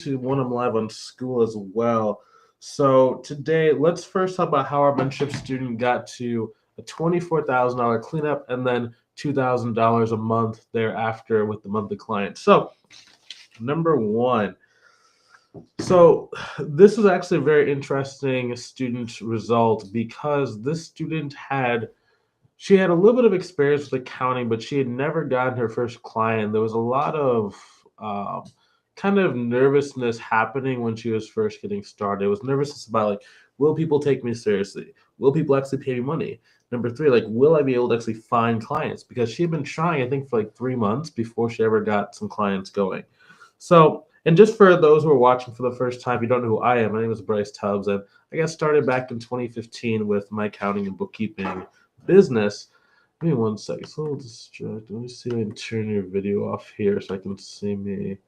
to one I'm live on school as well. So today, let's first talk about how our mentorship student got to a $24,000 cleanup and then $2,000 a month thereafter with the monthly client. So number one, so this was actually a very interesting student result because this student she had a little bit of experience with accounting, but she had never gotten her first client. There was a lot of um, kind of nervousness happening when she was first getting started. It was nervousness about like, will people take me seriously? Will people actually pay me money? Number three, like, will I be able to actually find clients? Because she had been trying, I think, for like 3 months before she ever got some clients going. So, and just for those who are watching for the first time, if you don't know who I am, my name is Bryce Tubbs, and I got started back in 2015 with my accounting and bookkeeping business. Give me one second. It's a little distracted. Let me see if I can turn your video off here so I can see me.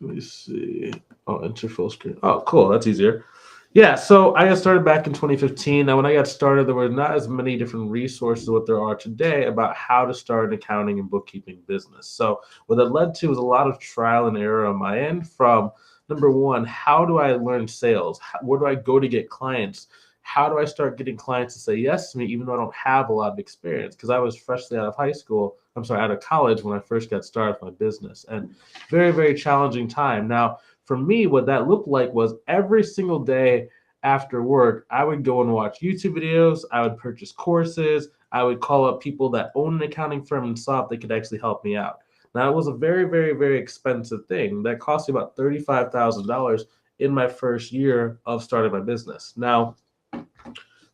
Let me see. Oh, enter full screen. Oh, cool. That's easier. Yeah, so I got started back in 2015. Now, when I got started, there were not as many different resources what there are today about how to start an accounting and bookkeeping business. So, what that led to was a lot of trial and error on my end from number one, how do I learn sales? Where do I go to get clients? How do I start getting clients to say yes to me, even though I don't have a lot of experience? Because I was freshly out of high school, out of college when I first got started with my business. And very, very challenging time. Now, for me, what that looked like was every single day after work, I would go and watch YouTube videos, I would purchase courses, I would call up people that own an accounting firm and saw if they could actually help me out. Now, it was a very, very, very expensive thing that cost me about $35,000 in my first year of starting my business. Now,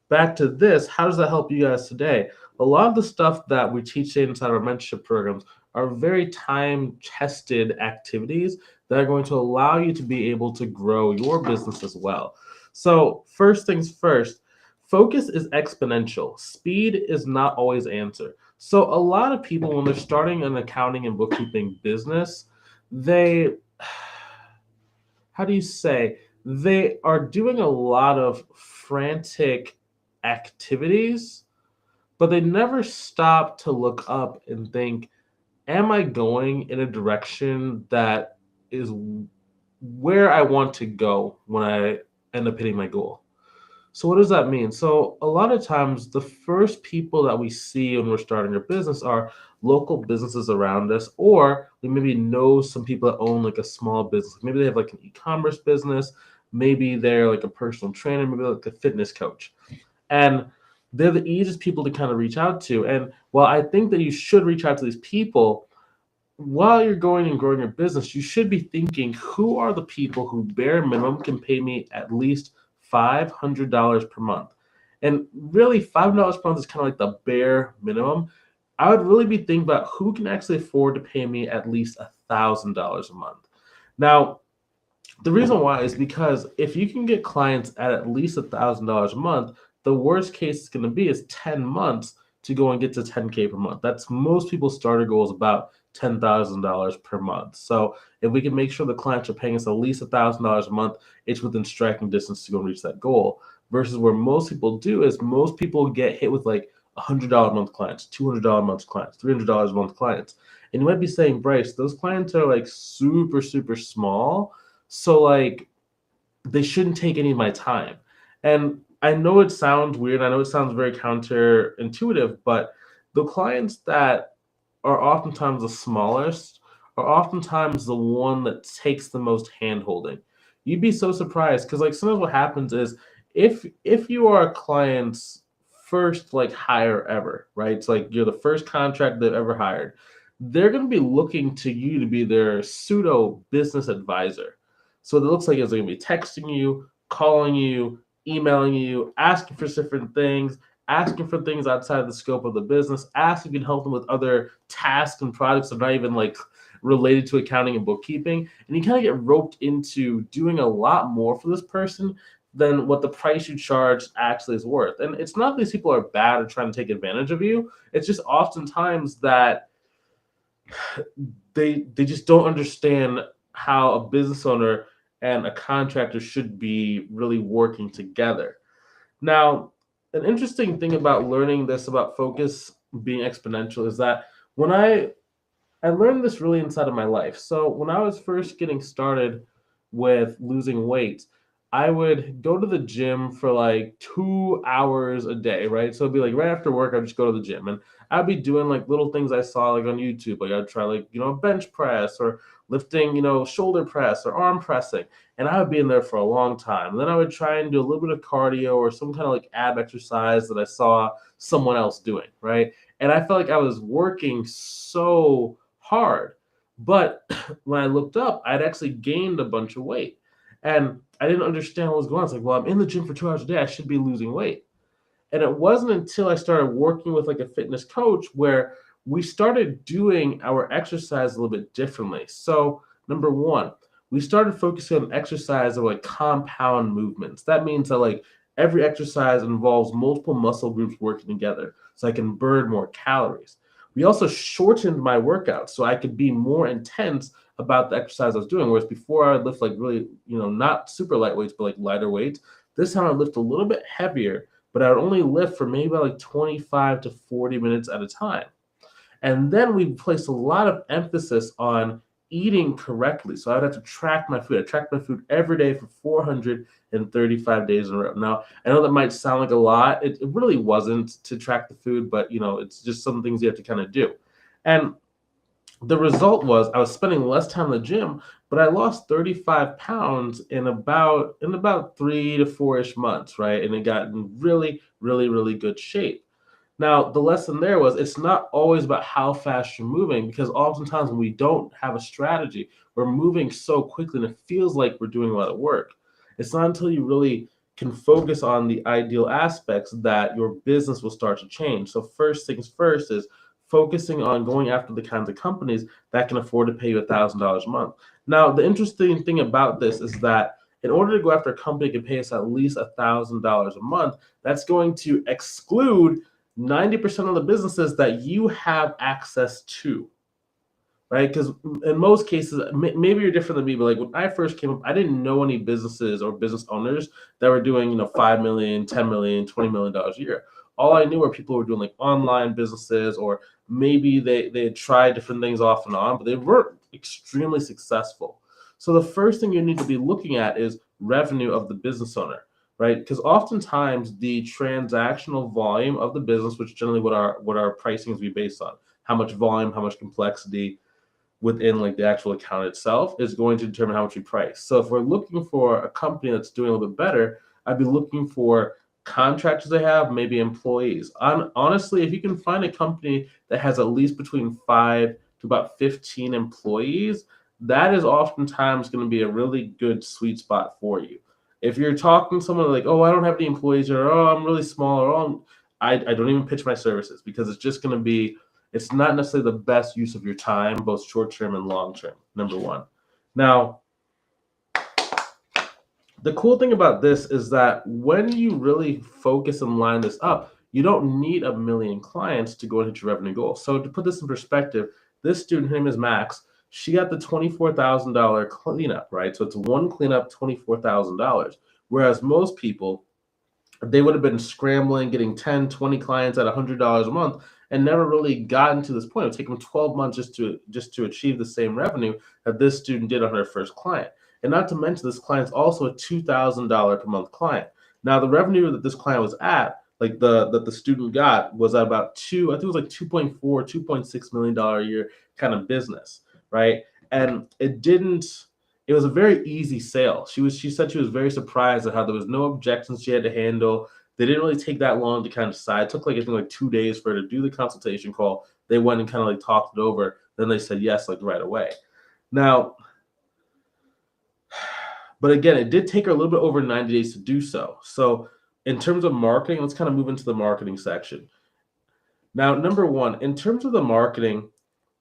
back to this, how does that help you guys today? A lot of the stuff that we teach inside our mentorship programs are very time tested activities that are going to allow you to be able to grow your business as well. So, first things first, focus is exponential. Speed is not always answer. So, a lot of people, when they're starting an accounting and bookkeeping business, they, how do you say, they are doing a lot of frantic activities, but they never stop to look up and think, am I going in a direction that is where I want to go when I end up hitting my goal? So what does that mean? So a lot of times the first people that we see when we're starting a business are local businesses around us, or we maybe know some people that own like a small business. Maybe they have like an e-commerce business, maybe they're like a personal trainer, maybe like a fitness coach. And they're the easiest people to kind of reach out to. And while I think that you should reach out to these people, while you're going and growing your business, you should be thinking, who are the people who bare minimum can pay me at least $500 per month? And really, $500 per month is kind of like the bare minimum. I would really be thinking about who can actually afford to pay me at least $1,000 a month. Now, the reason why is because if you can get clients at least $1,000 a month, the worst case it's going to be is 10 months to go and get to 10K per month. That's most people's starter goal is about $10,000 per month. So if we can make sure the clients are paying us at least $1,000 a month, it's within striking distance to go and reach that goal. Versus where most people do is most people get hit with like $100 a month clients, $200 a month clients, $300 a month clients. And you might be saying, Bryce, those clients are like super, super small. So like they shouldn't take any of my time. And I know it sounds weird. I know it sounds very counterintuitive, but the clients that are oftentimes the smallest are oftentimes the one that takes the most hand holding. You'd be so surprised because like sometimes what happens is if you are a client's first like hire ever, right? It's like you're the first contract they've ever hired, they're gonna be looking to you to be their pseudo business advisor. So it looks like it's going to be texting you, calling you, emailing you, asking for different things, asking for things outside the scope of the business, asking if you can help them with other tasks and products that are not even like related to accounting and bookkeeping. And you kind of get roped into doing a lot more for this person than what the price you charge actually is worth. And it's not that these people are bad or trying to take advantage of you. It's just oftentimes that they just don't understand how a business owner and a contractor should be really working together. Now, an interesting thing about learning this about focus being exponential is that when I I learned this really inside of my life. So when I was first getting started with losing weight, I would go to the gym for like 2 hours a day, right? So it'd be like right after work, I'd just go to the gym and I'd be doing like little things I saw like on YouTube. Like I'd try like, bench press or lifting, shoulder press or arm pressing. And I would be in there for a long time. And then I would try and do a little bit of cardio or some kind of like ab exercise that I saw someone else doing, right? And I felt like I was working so hard. But when I looked up, I'd actually gained a bunch of weight. And I didn't understand what was going on. It's like, well, I'm in the gym for 2 hours a day. I should be losing weight. And it wasn't until I started working with like a fitness coach where we started doing our exercise a little bit differently. So, number one, we started focusing on exercise of like compound movements. That means that like every exercise involves multiple muscle groups working together so I can burn more calories. We also shortened my workouts so I could be more intense about the exercise I was doing. Whereas before I would lift like really, not super light weights, but like lighter weights. This time I lift a little bit heavier, but I would only lift for maybe about like 25 to 40 minutes at a time. And then we placed a lot of emphasis on eating correctly. So I'd have to track my food. I tracked my food every day for 435 days in a row. Now, I know that might sound like a lot. It really wasn't to track the food, but it's just some things you have to kind of do. And the result was I was spending less time in the gym, but I lost 35 pounds in about 3 to 4-ish months, right? And it got in really, really, really good shape. Now, the lesson there was it's not always about how fast you're moving because oftentimes when we don't have a strategy, we're moving so quickly and it feels like we're doing a lot of work. It's not until you really can focus on the ideal aspects that your business will start to change. So, first things first is focusing on going after the kinds of companies that can afford to pay you $1,000 a month. Now, the interesting thing about this is that in order to go after a company that can pay us at least $1,000 a month, that's going to exclude 90% of the businesses that you have access to, right? Because in most cases, maybe you're different than me, but like when I first came up, I didn't know any businesses or business owners that were doing, 5 million, 10 million, $20 million a year. All I knew were people who were doing like online businesses, or maybe they had tried different things off and on, but they weren't extremely successful. So the first thing you need to be looking at is revenue of the business owner, right? Because oftentimes the transactional volume of the business, which generally what our pricing is based on, how much volume, how much complexity within like the actual account itself, is going to determine how much we price. So if we're looking for a company that's doing a little bit better, I'd be looking for contractors they have, maybe employees. Honestly, if you can find a company that has at least between 5 to about 15 employees, that is oftentimes going to be a really good sweet spot for you. If you're talking to someone like, oh, I don't have any employees, or oh, I'm really small, or oh, I don't even pitch my services because it's just going to be, it's not necessarily the best use of your time, both short term and long term. Number one. Now, the cool thing about this is that when you really focus and line this up, you don't need a million clients to go and hit your revenue goal. So to put this in perspective, this student, her name is Max, she got the $24,000 cleanup, right? So it's one cleanup, $24,000. Whereas most people, they would have been scrambling, getting 10, 20 clients at $100 a month and never really gotten to this point. It would take them 12 months just to achieve the same revenue that this student did on her first client. And not to mention, this client's also a $2,000 per month client. Now, the revenue that this client was at, like that the student got, was at about I think it was like 2.4, $2.6 million a year kind of business, right? And it was a very easy sale. She said she was very surprised at how there was no objections she had to handle. They didn't really take that long to kind of decide. It took like I think like 2 days for her to do the consultation call. They went and kind of like talked it over. Then they said yes, like right away. Now, but again, it did take her a little bit over 90 days to do so. So in terms of marketing, let's kind of move into the marketing section. Now, number one, in terms of the marketing,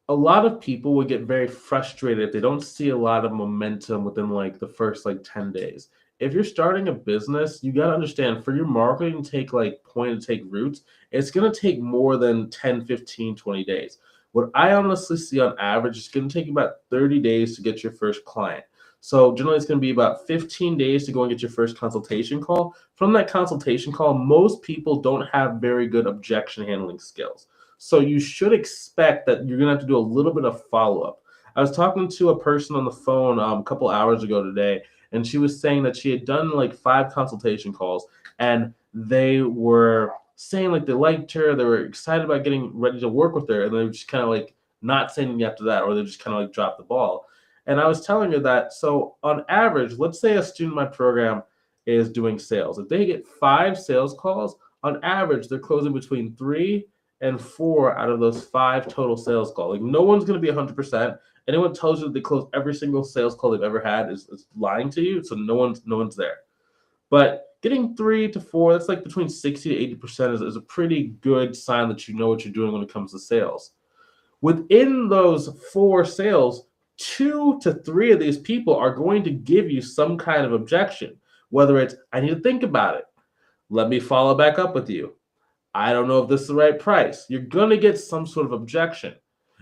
a lot of people would get very frustrated if they don't see a lot of momentum within like the first like 10 days. If you're starting a business, you got to understand, for your marketing to take like point to take roots, it's going to take more than 10, 15, 20 days. What I honestly see on average is going to take about 30 days to get your first client. So generally it's going to be about 15 days to go and get your first consultation call. From that consultation call, most people don't have very good objection handling skills. So you should expect that you're going to have to do a little bit of follow-up. I was talking to a person on the phone a couple hours ago today, and she was saying that she had done like 5 consultation calls, and they were saying like they liked her, they were excited about getting ready to work with her, and they were just kind of like not saying anything after that, or they just kind of like dropped the ball. And I was telling her that, so on average, let's say a student in my program is doing sales. If they get 5 sales calls, on average, they're closing between 3 and 4 out of those 5 total sales calls. Like, no one's going to be 100%. Anyone tells you that they close every single sales call they've ever had is lying to you. So no one's there. But getting 3 to 4, that's like between 60 to 80% is a pretty good sign that you know what you're doing when it comes to sales. Within those 4 sales, 2 to 3 of these people are going to give you some kind of objection, whether it's, I need to think about it. Let me follow back up with you. I don't know if this is the right price. You're going to get some sort of objection,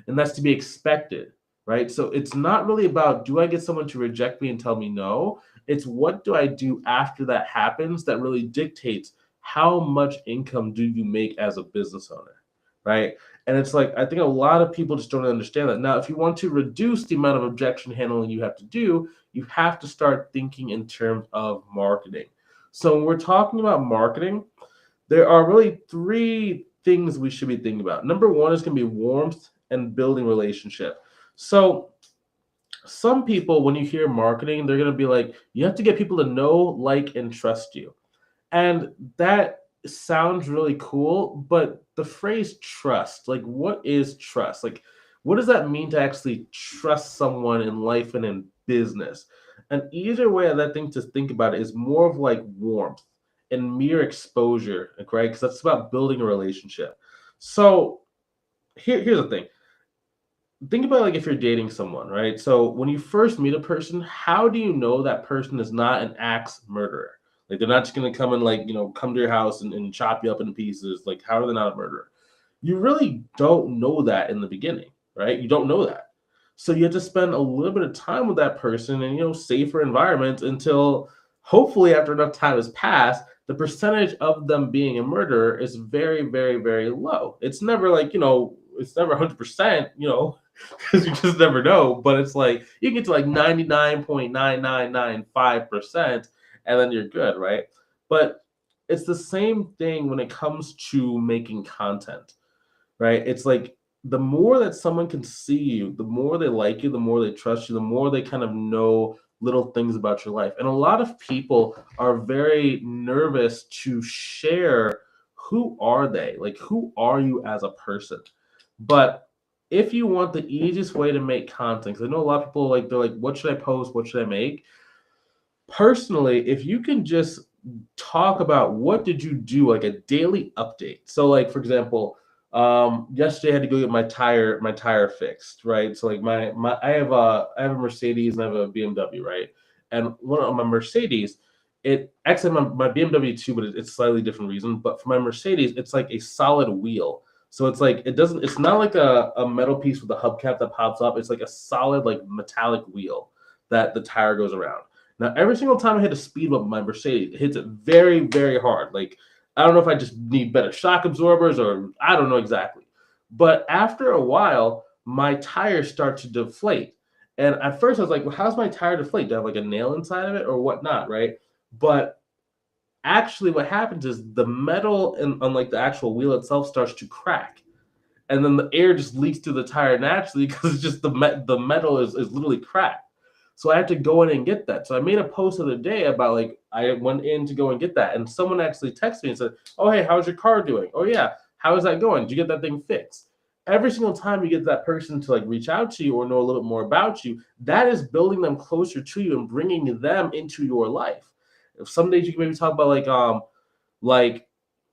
and that's to be expected, right? So it's not really about, do I get someone to reject me and tell me no? It's what do I do after that happens that really dictates how much income do you make as a business owner, right? And it's like, I think a lot of people just don't understand that. Now, if you want to reduce the amount of objection handling you have to do, you have to start thinking in terms of marketing. So when we're talking about marketing, there are really 3 things we should be thinking about. Number 1 is going to be warmth and building relationship. So some people, when you hear marketing, they're going to be like, you have to get people to know, like, and trust you. And that sounds really cool, but the phrase trust, like, what is trust? Like, what does that mean to actually trust someone in life and in business? An easier way of that thing to think about it is more of like warmth and mere exposure, like, right? Because that's about building a relationship. So here's the thing. Think about like if you're dating someone, right? So when you first meet a person, how do you know that person is not an axe murderer? Like they're not just gonna come and like, come to your house and chop you up in pieces. Like, how are they not a murderer? You really don't know that in the beginning, right? You don't know that. So you have to spend a little bit of time with that person in, safer environments until hopefully after enough time has passed, the percentage of them being a murderer is very, very, very low. It's never like, it's never 100%, because you just never know. But it's like you get to like 99.9995%, and then you're good, right? But it's the same thing when it comes to making content, right? It's like the more that someone can see you, the more they like you, the more they trust you, the more they kind of know little things about your life. And a lot of people are very nervous to share who are they? Like, who are you as a person? But if you want the easiest way to make content, because I know a lot of people they're like, what should I post? What should I make? Personally, if you can just talk about what did you do, like a daily update. So like, for example, yesterday I had to go get my tire fixed, right? So like I have a Mercedes and I have a BMW, right? And one of my Mercedes, it actually my BMW too, but it's slightly different reason. But for my Mercedes, it's like a solid wheel. So it's like it's not like a metal piece with a hubcap that pops up. It's like a solid like metallic wheel that the tire goes around. Now, every single time I hit a speed bump with my Mercedes, it hits it very, very hard. Like, I don't know if I just need better shock absorbers or I don't know exactly. But after a while, my tires start to deflate. And at first I was like, well, how's my tire deflate? Do I have like a nail inside of it or whatnot, right? But actually what happens is the metal on like the actual wheel itself starts to crack. And then the air just leaks through the tire naturally because it's just the metal is literally cracked. So I had to go in and get that. So I made a post the other day about like I went in to go and get that, and someone actually texted me and said, "Oh hey, how's your car doing? Oh yeah, how is that going? Did you get that thing fixed?" Every single time you get that person to like reach out to you or know a little bit more about you, that is building them closer to you and bringing them into your life. If some days you can maybe talk about like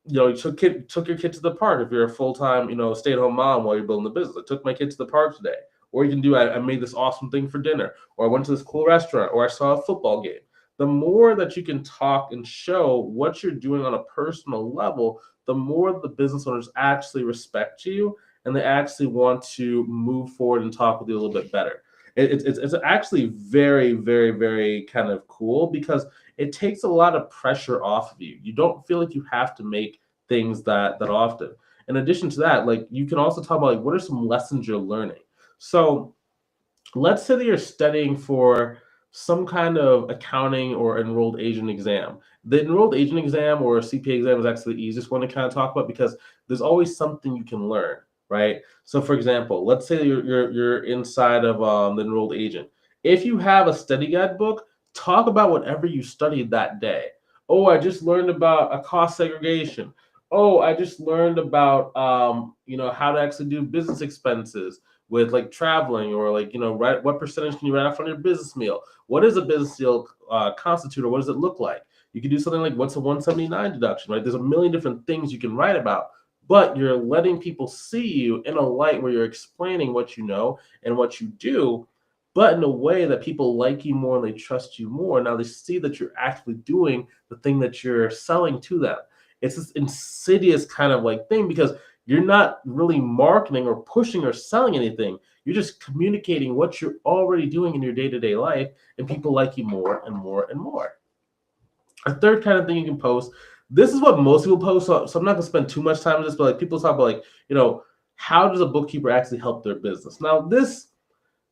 you took your kid to the park if you're a full-time stay-at-home mom while you're building the business. I took my kid to the park today. Or you can do, I made this awesome thing for dinner, or I went to this cool restaurant, or I saw a football game. The more that you can talk and show what you're doing on a personal level, the more the business owners actually respect you and they actually want to move forward and talk with you a little bit better. It's actually very, very, very kind of cool because it takes a lot of pressure off of you. You don't feel like you have to make things that often. In addition to that, like you can also talk about like what are some lessons you're learning. So let's say that you're studying for some kind of accounting or enrolled agent exam. The enrolled agent exam or CPA exam is actually the easiest one to kind of talk about because there's always something you can learn, right? So, for example, let's say you're inside of the enrolled agent. If you have a study guide book, talk about whatever you studied that day. Oh, I just learned about a cost segregation. Oh, I just learned about how to actually do business expenses with like traveling or like right, what percentage can you write off on your business meal? What does a business deal constitute, or what does it look like? You can do something like what's a 179 deduction, right? There's a million different things you can write about, but you're letting people see you in a light where you're explaining what you know and what you do, but in a way that people like you more and they trust you more. Now they see that you're actually doing the thing that you're selling to them. It's this insidious kind of like thing because you're not really marketing or pushing or selling anything. You're just communicating what you're already doing in your day-to-day life, and people like you more and more and more. A third kind of thing you can post. This is what most people post, so I'm not gonna spend too much time on this, but like people talk about like, how does a bookkeeper actually help their business? Now, this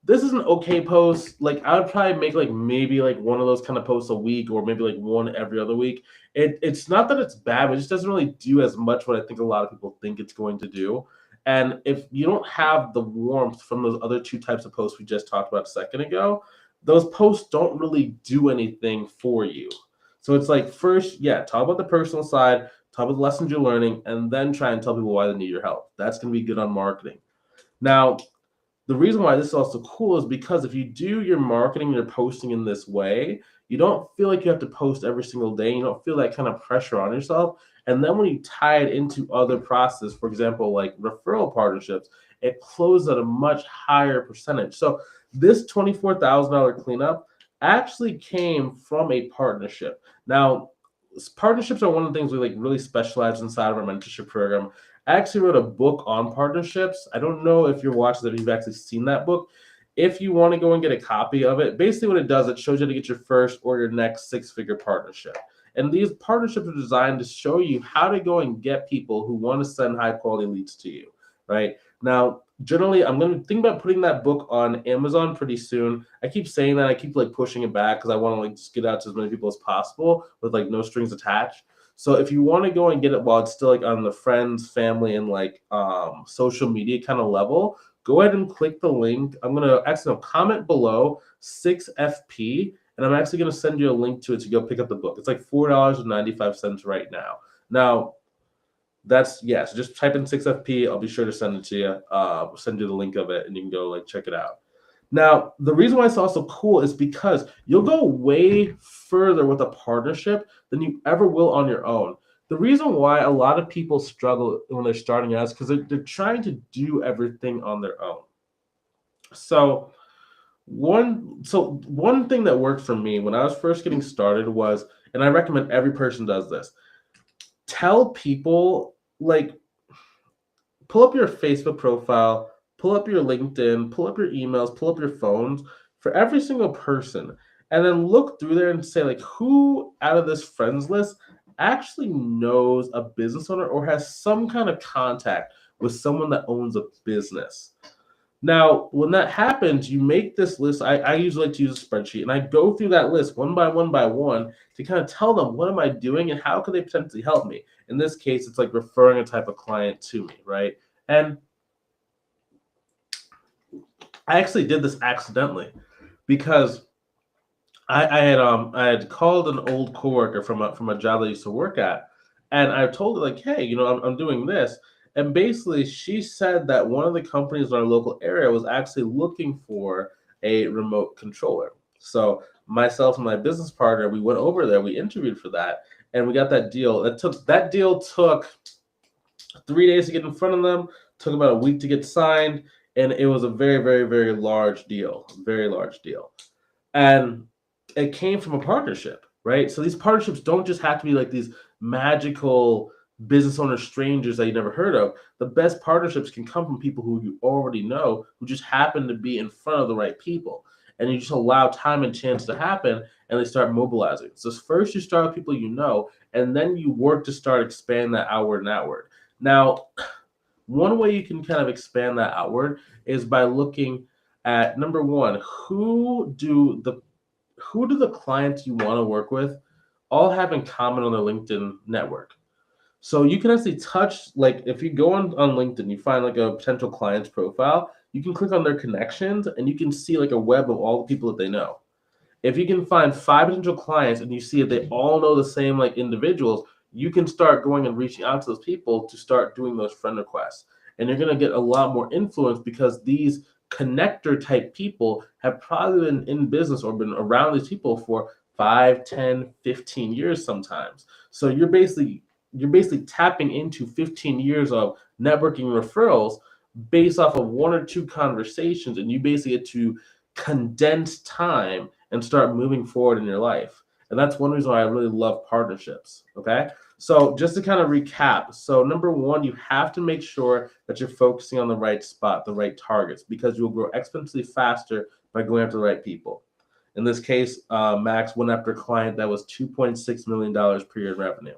is an okay post. Like I would probably make like maybe like one of those kind of posts a week or maybe like one every other week. It's not that it's bad, but it just doesn't really do as much what I think a lot of people think it's going to do. And if you don't have the warmth from those other two types of posts we just talked about a second ago, those posts don't really do anything for you. So it's like first, yeah, talk about the personal side, talk about the lessons you're learning, and then try and tell people why they need your help. That's going to be good on marketing. Now, the reason why this is also cool is because if you do your marketing and you're posting in this way, you don't feel like you have to post every single day. You don't feel that kind of pressure on yourself. And then when you tie it into other processes, for example, like referral partnerships, it closes at a much higher percentage. So this $24,000 cleanup actually came from a partnership. Now, partnerships are one of the things we like really specialize inside of our mentorship program. I actually wrote a book on partnerships. I don't know if you're watching that, if you've actually seen that book. If you want to go and get a copy of it, basically what it does, it shows you how to get your first or your next six-figure partnership. And these partnerships are designed to show you how to go and get people who want to send high quality leads to you, right? Now, generally, I'm going to think about putting that book on Amazon pretty soon. I keep saying that. I keep like pushing it back because I want to like just get out to as many people as possible with like no strings attached. So if you want to go and get it while it's still like on the friends, family, and like social media kind of level, go ahead and click the link. I'm gonna actually comment below 6FP, and I'm actually gonna send you a link to it to go pick up the book. It's like $4.95 right now. Now that's so just type in 6FP. I'll be sure to send it to you. Send you the link of it, and you can go like check it out. Now, the reason why it's also cool is because you'll go way further with a partnership than you ever will on your own. The reason why a lot of people struggle when they're starting out is because they're trying to do everything on their own. So one thing that worked for me when I was first getting started was, and I recommend every person does this, tell people like pull up your Facebook profile, pull up your LinkedIn, pull up your emails, pull up your phones for every single person, and then look through there and say, like, who out of this friends list actually knows a business owner or has some kind of contact with someone that owns a business. Now, when that happens, you make this list. I usually like to use a spreadsheet, and I go through that list one by one to kind of tell them what am I doing and how can they potentially help me. In this case, it's like referring a type of client to me, right? And I actually did this accidentally because I had called an old coworker from a job I used to work at, and I told her like, hey, I'm doing this, and basically she said that one of the companies in our local area was actually looking for a remote controller. So myself and my business partner, we went over there, we interviewed for that, and we got that deal. That deal took 3 days to get in front of them, took about a week to get signed, and it was a very, very, very large deal, very large deal. And it came from a partnership, right? So these partnerships don't just have to be like these magical business owner strangers that you never heard of. The best partnerships can come from people who you already know, who just happen to be in front of the right people. And you just allow time and chance to happen, and they start mobilizing. So first you start with people you know, and then you work to start expanding that outward and outward. Now, One way you can kind of expand that outward is by looking at, number one, who do the clients you want to work with all have in common on their LinkedIn network? So you can actually touch, like if you go on LinkedIn, you find like a potential client's profile, you can click on their connections and you can see like a web of all the people that they know. If you can find 5 potential clients and you see that they all know the same like individuals, you can start going and reaching out to those people to start doing those friend requests. And you're going to get a lot more influence because these connector type people have probably been in business or been around these people for 5, 10, 15 years sometimes. So you're basically tapping into 15 years of networking referrals based off of 1 or 2 conversations, and you basically get to condense time and start moving forward in your life. And that's one reason why I really love partnerships. Okay. So just to kind of recap. So number one, you have to make sure that you're focusing on the right spot, the right targets, because you'll grow exponentially faster by going after the right people. In this case, Max went after a client that was $2.6 million per year in revenue.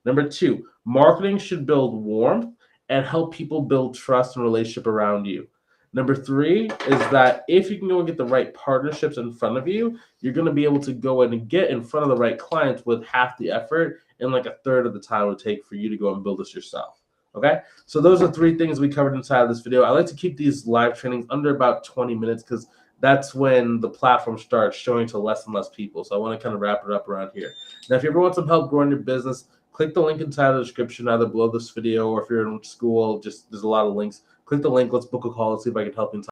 Number two, marketing should build warmth and help people build trust and relationship around you. Number three is that if you can go and get the right partnerships in front of you, you're going to be able to go in and get in front of the right clients with half the effort and like a third of the time it would take for you to go and build this yourself. Okay, so those are 3 things we covered inside of this video. I like to keep these live trainings under about 20 minutes because that's when the platform starts showing to less and less people. So I want to kind of wrap it up around here. Now, if you ever want some help growing your business, click the link inside the description, either below this video or if you're in school, just there's a lot of links. Click the link. Let's book a call. Let's see if I can help you inside.